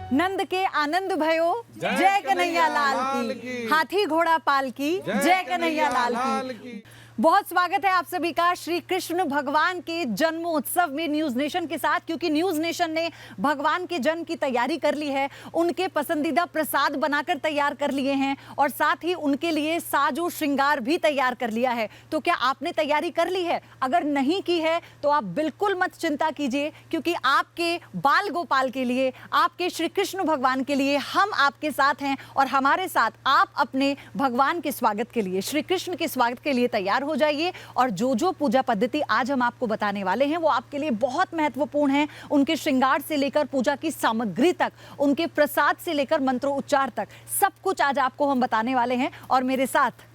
नंद के आनंद भयो जय कन्हैया लाल की, हाथी घोड़ा पाल की जय कन्हैया लाल की। बहुत स्वागत है आप सभी का श्री कृष्ण भगवान के जन्मोत्सव में न्यूज नेशन के साथ, क्योंकि न्यूज नेशन ने भगवान के जन्म की तैयारी कर ली है, उनके पसंदीदा प्रसाद बनाकर तैयार कर लिए हैं और साथ ही उनके लिए साजो श्रृंगार भी तैयार कर लिया है। तो क्या आपने तैयारी कर ली है? अगर नहीं की है तो आप बिल्कुल मत चिंता कीजिए, क्योंकि आपके बाल गोपाल के लिए, आपके श्री कृष्ण भगवान के लिए हम आपके साथ हैं और हमारे साथ आप अपने भगवान के स्वागत के लिए, श्री कृष्ण के स्वागत के लिए तैयार हो जाइए। और जो पूजा पद्धति आज हम आपको बताने वाले हैं वो आपके लिए बहुत महत्वपूर्ण है। उनके श्रृंगार से लेकर पूजा की सामग्री तक, उनके प्रसाद से लेकर मंत्रोच्चार तक, सब कुछ आज आपको हम बताने वाले हैं। और मेरे साथ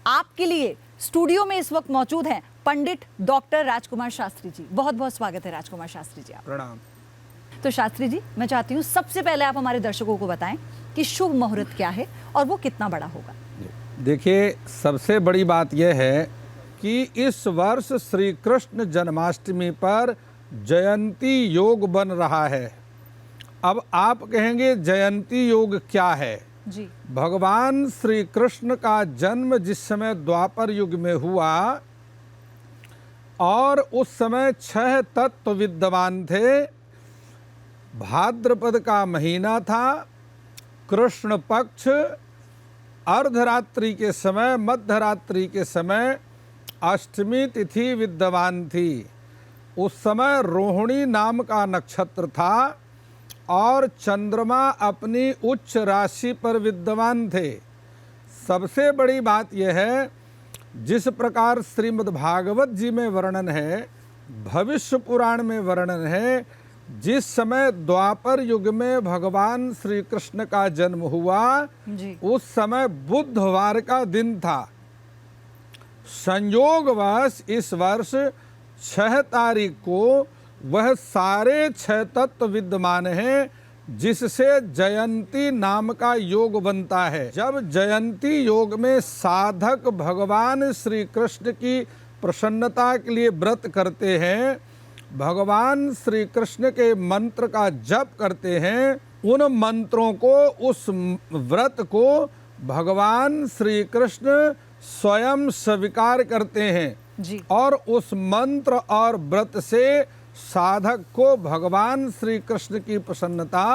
आपके लिए स्टूडियो में इस वक्त मौजूद हैं पंडित डॉक्टर राजकुमार शास्त्री जी। बहुत बहुत स्वागत है राजकुमार शास्त्री जी। आप प्रणाम। तो शास्त्री जी, मैं चाहती हूँ सबसे पहले आप हमारे दर्शकों को बताएं कि शुभ मुहूर्त क्या है और वो कितना बड़ा होगा। देखिए, सबसे बड़ी बात यह है कि इस वर्ष श्री कृष्ण जन्माष्टमी पर जयंती योग बन रहा है। अब आप कहेंगे जयंती योग क्या है? जी। भगवान श्री कृष्ण का जन्म जिस समय द्वापर युग में हुआ और उस समय 6 तत्व विद्यमान थे। भाद्रपद का महीना था, कृष्ण पक्ष, अर्धरात्रि के समय, मध्यरात्रि के समय अष्टमी तिथि विद्यमान थी। उस समय रोहिणी नाम का नक्षत्र था और चंद्रमा अपनी उच्च राशि पर विद्यमान थे। सबसे बड़ी बात यह है, जिस प्रकार श्रीमद् भागवत जी में वर्णन है, भविष्य पुराण में वर्णन है, जिस समय द्वापर युग में भगवान श्री कृष्ण का जन्म हुआ जी। उस समय बुधवार का दिन था। संयोगवश इस वर्ष 6 तारीख को वह सारे 6 तत्व विद्यमान हैं, जिससे जयंती नाम का योग बनता है। जब जयंती योग में साधक भगवान श्री कृष्ण की प्रसन्नता के लिए व्रत करते हैं, भगवान श्री कृष्ण के मंत्र का जप करते हैं, उन मंत्रों को, उस व्रत को भगवान श्री कृष्ण स्वयं स्वीकार करते हैं जी। और उस मंत्र और व्रत से साधक को भगवान श्री कृष्ण की प्रसन्नता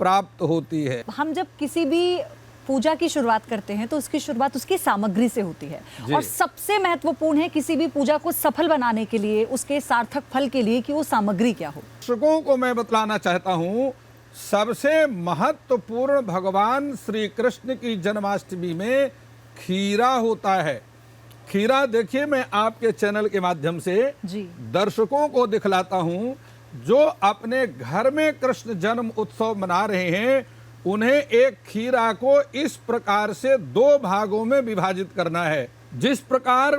प्राप्त होती है। हम जब किसी भी पूजा की शुरुआत करते हैं तो उसकी शुरुआत उसकी सामग्री से होती है और सबसे महत्वपूर्ण है किसी भी पूजा को सफल बनाने के लिए, उसके सार्थक फल के लिए, कि वो सामग्री क्या हो। दर्शकों को मैं बतलाना चाहता हूँ, सबसे महत्वपूर्ण भगवान श्री कृष्ण की जन्माष्टमी में खीरा होता है। खीरा देखिए, मैं आपके चैनल के माध्यम से जी दर्शकों को दिखलाता हूँ। जो अपने घर में कृष्ण जन्म उत्सव मना रहे हैं, उन्हें एक खीरा को इस प्रकार से 2 भागों में विभाजित करना है। जिस प्रकार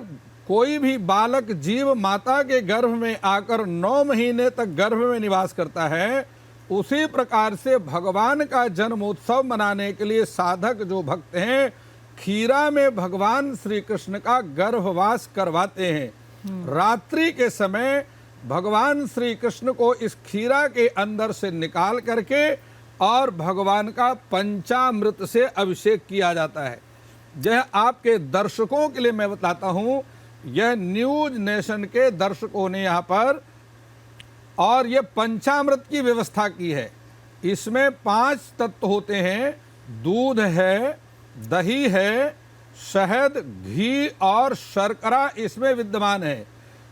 कोई भी बालक जीव माता के गर्भ में आकर 9 महीने तक गर्भ में निवास करता है, उसी प्रकार से भगवान का जन्मोत्सव मनाने के लिए साधक जो भक्त हैं, खीरा में भगवान श्री कृष्ण का गर्भवास करवाते हैं। रात्रि के समय भगवान श्री कृष्ण को इस खीरा के अंदर से निकाल करके और भगवान का पंचामृत से अभिषेक किया जाता है। यह आपके दर्शकों के लिए मैं बताता हूँ, यह न्यूज नेशन के दर्शकों ने यहाँ पर और यह पंचामृत की व्यवस्था की है। इसमें 5 तत्व होते हैं। दूध है, दही है, शहद, घी और शर्करा इसमें विद्यमान है।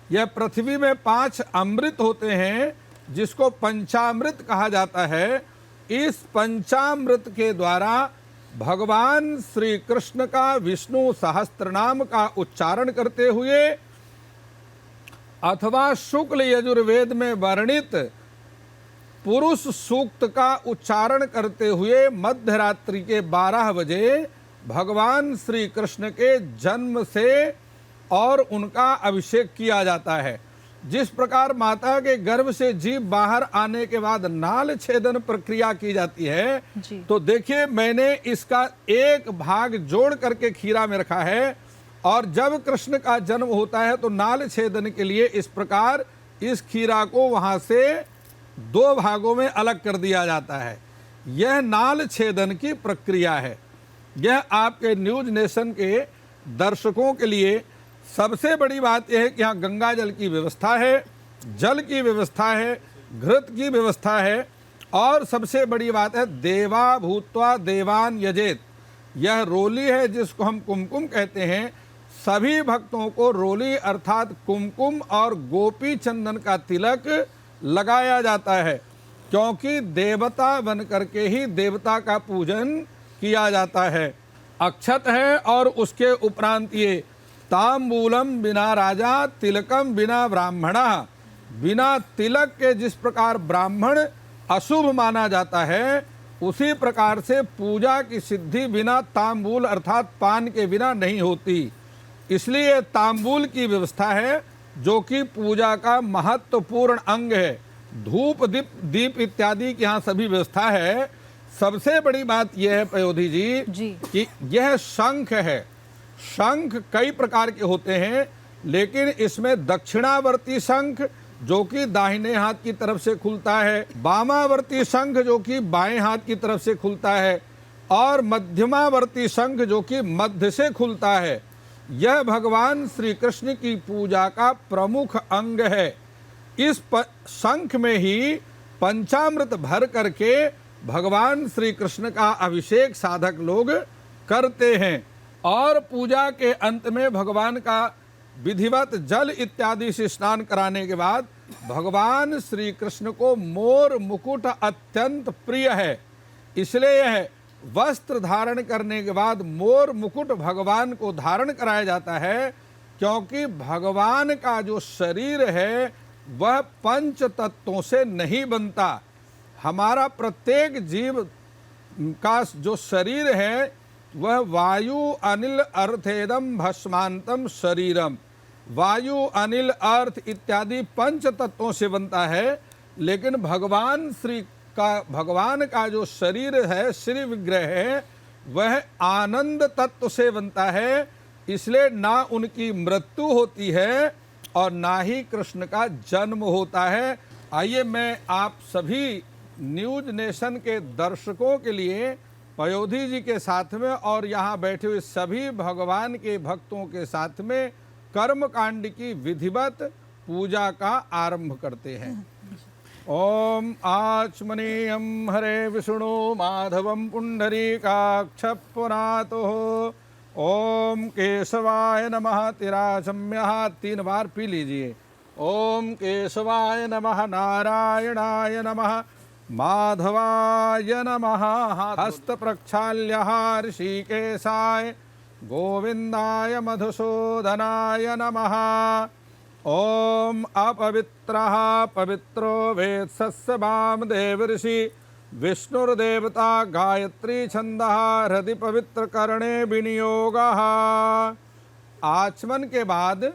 यह पृथ्वी में 5 अमृत होते हैं, जिसको पंचामृत कहा जाता है। इस पंचामृत के द्वारा भगवान श्री कृष्ण का विष्णु सहस्त्रनाम का उच्चारण करते हुए अथवा शुक्ल यजुर्वेद में वर्णित पुरुष सूक्त का उच्चारण करते हुए मध्यरात्रि के 12 बजे भगवान श्री कृष्ण के जन्म से और उनका अभिषेक किया जाता है। जिस प्रकार माता के गर्भ से जीव बाहर आने के बाद नाल छेदन प्रक्रिया की जाती है, तो देखिए, मैंने इसका एक भाग जोड़ करके खीरा में रखा है और जब कृष्ण का जन्म होता है तो नाल छेदन के लिए इस प्रकार इस खीरा को वहां से 2 भागों में अलग कर दिया जाता है। यह नाल छेदन की प्रक्रिया है। यह आपके न्यूज नेशन के दर्शकों के लिए सबसे बड़ी बात यह है कि यहाँ गंगा जल की व्यवस्था है, जल की व्यवस्था है, घृत की व्यवस्था है, और सबसे बड़ी बात है देवा भूत्वा देवान यजेत। यह रोली है जिसको हम कुमकुम कहते हैं। सभी भक्तों को रोली अर्थात कुमकुम और गोपी चंदन का तिलक लगाया जाता है, क्योंकि देवता बन करके ही देवता का पूजन किया जाता है। अक्षत है और उसके उपरांत ये तांबूलम बिना राजा तिलकम बिना ब्राह्मणा। बिना तिलक के जिस प्रकार ब्राह्मण अशुभ माना जाता है, उसी प्रकार से पूजा की सिद्धि बिना तांबूल अर्थात पान के बिना नहीं होती। इसलिए तांबूल की व्यवस्था है जो कि पूजा का महत्वपूर्ण अंग है। धूप दीप इत्यादि की यहाँ सभी व्यवस्था है। सबसे बड़ी बात यह है पयोधी जी कि यह शंख है। शंख कई प्रकार के होते हैं, लेकिन इसमें दक्षिणावर्ती शंख जो कि दाहिने हाथ की तरफ से खुलता है, वामावर्ती शंख जो कि बाएं हाथ की तरफ से खुलता है, और मध्यमावर्ती शंख जो कि मध्य से खुलता है। यह भगवान श्री कृष्ण की पूजा का प्रमुख अंग है। इस शंख में ही पंचामृत भर करके भगवान श्री कृष्ण का अभिषेक साधक लोग करते हैं, और पूजा के अंत में भगवान का विधिवत जल इत्यादि से स्नान कराने के बाद भगवान श्री कृष्ण को मोर मुकुट अत्यंत प्रिय है। इसलिए यह वस्त्र धारण करने के बाद मोर मुकुट भगवान को धारण कराया जाता है, क्योंकि भगवान का जो शरीर है वह पंच तत्वों से नहीं बनता। हमारा प्रत्येक जीव का जो शरीर है वह वायु अनिल अर्थेदम भस्मांतम शरीरम। वायु अनिल अर्थ इत्यादि पंच तत्वों से बनता है, लेकिन भगवान का जो शरीर है, श्री विग्रह है, वह आनंद तत्व से बनता है। इसलिए ना उनकी मृत्यु होती है और ना ही कृष्ण का जन्म होता है। आइए मैं आप सभी न्यूज नेशन के दर्शकों के लिए पयोधी जी के साथ में और यहाँ बैठे हुए सभी भगवान के भक्तों के साथ में कर्मकांड की विधिवत पूजा का आरंभ करते हैं। ओम आचमनीयम हरे विष्णु माधवम पुंडरीकाक्ष पुनातुः। ओम केशवाय नमः। तिराचम्य 3 बार पी लीजिए। ओम केशवाय नमः, नारायणाय नमः, माधवाय नमः। हस्त प्रक्षाल्य ऋषिकेशाय गोविंदाय मधुसूदनाय नमः। ओम अपवित्रः पवित्रो वेत्सस्य वामदेव ऋषि विष्णुर्देवता गायत्री छंदः हृदि पवित्र करणे विनियोगः। आचमन के बाद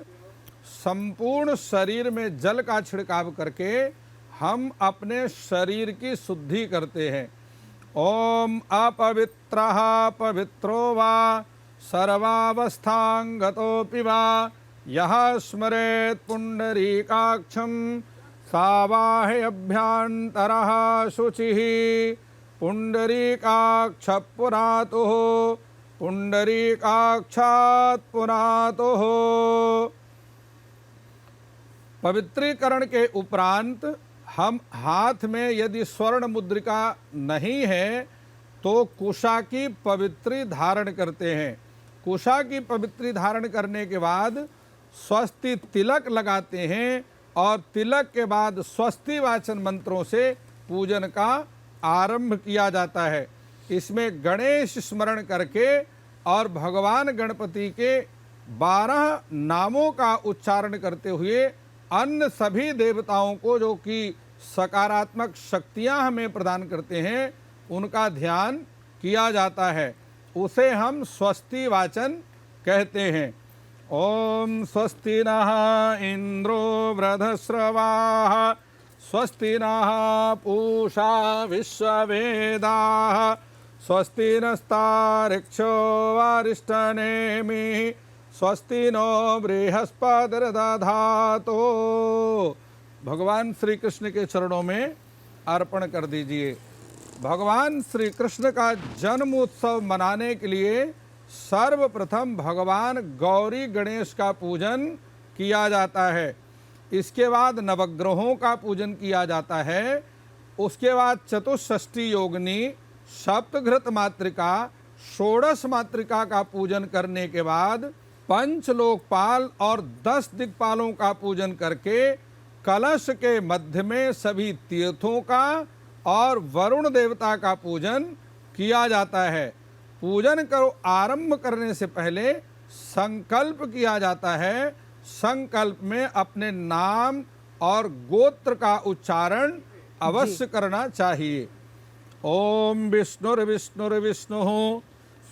संपूर्ण शरीर में जल का छिड़काव करके हम अपने शरीर की शुद्धि करते हैं। ओम अपवित्रः पवित्रो वा सर्वावस्थांगतोऽपि वा यः स्मरेत् पुंडरीकाक्षं सावाह्यभ्यन्तरः शुचिः। पुंडरीकाक्ष पुनातुः पुंडरीकाक्षात् पुनातुः। पवित्रीकरण के उपरांत हम हाथ में यदि स्वर्ण मुद्रिका नहीं है तो कुशा की पवित्री धारण करते हैं। कुशा की पवित्री धारण करने के बाद स्वस्ति तिलक लगाते हैं और तिलक के बाद स्वस्ति वाचन मंत्रों से पूजन का आरंभ किया जाता है। इसमें गणेश स्मरण करके और भगवान गणपति के 12 नामों का उच्चारण करते हुए अन्य सभी देवताओं को जो कि सकारात्मक शक्तियां हमें प्रदान करते हैं उनका ध्यान किया जाता है। उसे हम स्वस्ति वाचन कहते हैं। ओम स्वस्ति नः इंद्रो वृधस्रवाः स्वस्ति नः पूषा विश्ववेदाः स्वस्ति नस्तार्क्ष्यो वारिष्ठनेमिः स्वस्ति नो बृहस्पतिर्दधातु। भगवान श्री कृष्ण के चरणों में अर्पण कर दीजिए। भगवान श्री कृष्ण का जन्म उत्सव मनाने के लिए सर्वप्रथम भगवान गौरी गणेश का पूजन किया जाता है। इसके बाद नवग्रहों का पूजन किया जाता है। उसके बाद चतुष्षष्ठी योगिनी, सप्तघृत मातृका, षोडश मातृका का पूजन करने के बाद पंचलोकपाल और 10 दिक्पालों का पूजन करके कलश के मध्य में सभी तीर्थों का और वरुण देवता का पूजन किया जाता है। पूजन को आरंभ करने से पहले संकल्प किया जाता है। संकल्प में अपने नाम और गोत्र का उच्चारण अवश्य करना चाहिए। ओम विष्णुर्विष्णुर्विष्णुः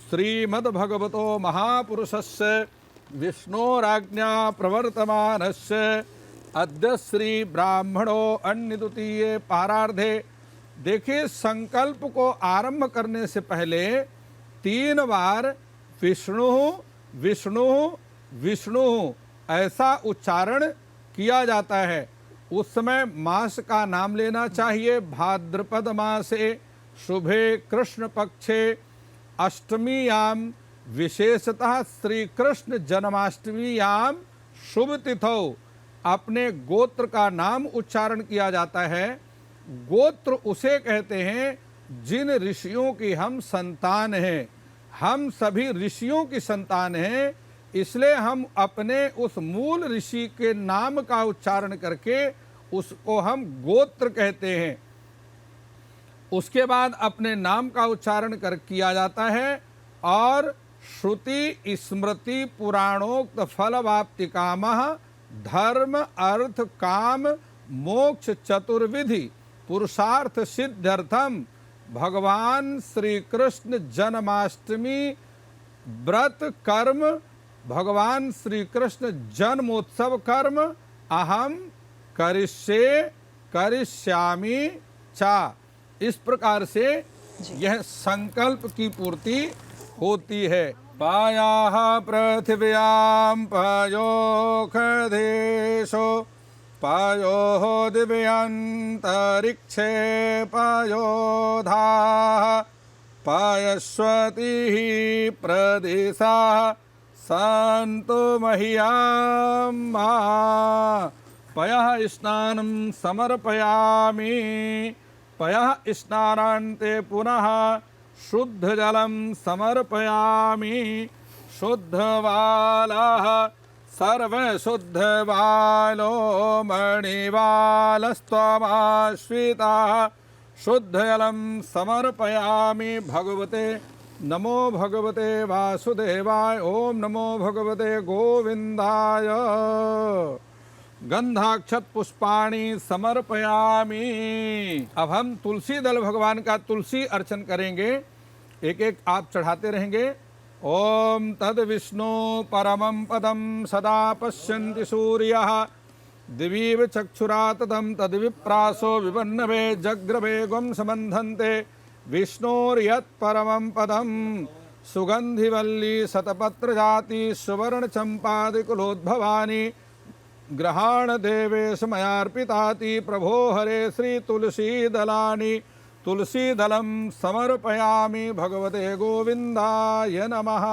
श्रीमद्भगवतो महापुरुषस्य विष्णोराज्ञा प्रवर्तमानस्य अद्य श्री ब्राह्मणो अन्यद्वितीये पारार्धे। देखिए, संकल्प को आरंभ करने से पहले 3 बार विष्णु विष्णु विष्णु ऐसा उच्चारण किया जाता है। उस समय मास का नाम लेना चाहिए। भाद्रपद मासे शुभे कृष्ण पक्षे अष्टमीयाम, विशेषतः श्री कृष्ण जन्माष्टमीयाम शुभ तिथौ अपने गोत्र का नाम उच्चारण किया जाता है। गोत्र उसे कहते हैं जिन ऋषियों की हम संतान हैं। हम सभी ऋषियों की संतान हैं, इसलिए हम अपने उस मूल ऋषि के नाम का उच्चारण करके उसको हम गोत्र कहते हैं। उसके बाद अपने नाम का उच्चारण किया जाता है और श्रुति स्मृति पुराणोक्त फलवाप्ति कामः धर्म अर्थ काम मोक्ष चतुर्विधि पुरुषार्थ सिद्ध्यर्थम भगवान श्री कृष्ण जन्माष्टमी व्रत कर्म, भगवान श्री कृष्ण जन्मोत्सव कर्म अहम करिष्यामि चा। इस प्रकार से यह संकल्प की पूर्ति होती है। पायाः पृथिव्यां पायोः देशो पायोः दिव्यांतरिक्षे पायोधाः पायस्वतीः प्रदेशाः सन्तु मह्यं मा। पयः स्नानं समर्पयामि। पयः स्नानान्ते पुनः शुद्ध जलं समर्पयामि। शुद्धवालः सर्वशुद्धवालो मणिवालस्त्वमाश्रिताः शुद्ध जलं समर्पयामि। भगवते नमो भगवते वासुदेवाय। ओम नमो भगवते गोविंदाय। गंधाक्षत पुष्पाणि समर्पयामि। अब हम तुलसी दल भगवान का तुलसी अर्चन करेंगे। एक एक आप चढ़ाते रहेंगे। ओम तद विष्णु परमं पदं सदा पश्यन्ति सूर्यः दिवीव चक्षुरा तदं तद विप्रासो विपन्नवे जग्रवे गं समन्धन्ते विष्णोर्यत् परमं पदं सुगंधिवल्ली शतपत्र जाति सुवर्ण चंपादिकुलोद्भवानि ग्रहाण देवेश मयार्पिताति प्रभो हरे श्री तुलसी दलानि तुलसी दलं समर्पयामि। भगवते गोविंदाय नमः।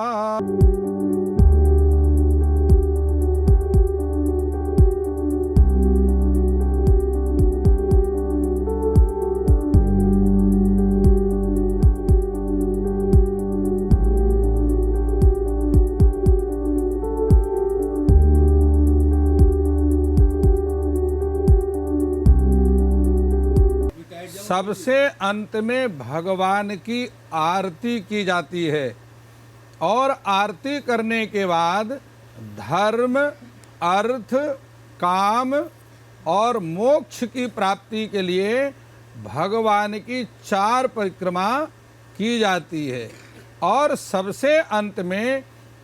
सबसे अंत में भगवान की आरती की जाती है और आरती करने के बाद धर्म अर्थ काम और मोक्ष की प्राप्ति के लिए भगवान की 4 परिक्रमा की जाती है और सबसे अंत में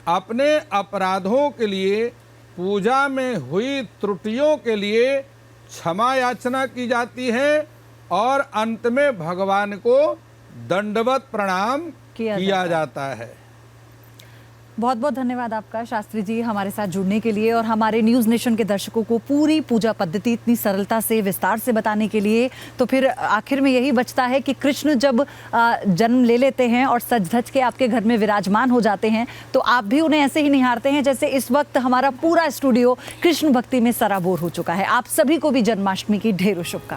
अपने अपराधों के लिए पूजा में हुई त्रुटियों के लिए क्षमा याचना की जाती है और अंत में भगवान को दंडवत प्रणाम किया जाता है। बहुत बहुत धन्यवाद आपका शास्त्री जी हमारे साथ जुड़ने के लिए और हमारे न्यूज़ नेशन के दर्शकों को पूरी पूजा पद्धति इतनी सरलता से विस्तार से बताने के लिए। तो फिर आखिर में यही बचता है कि कृष्ण जब जन्म ले लेते हैं और सज धज के आपके घर में विराजमान हो जाते हैं तो आप भी उन्हें ऐसे ही निहारते हैं जैसे इस वक्त हमारा पूरा स्टूडियो कृष्ण भक्ति में सराबोर हो चुका है। आप सभी को भी जन्माष्टमी की ढेरों शुभकामनाएं।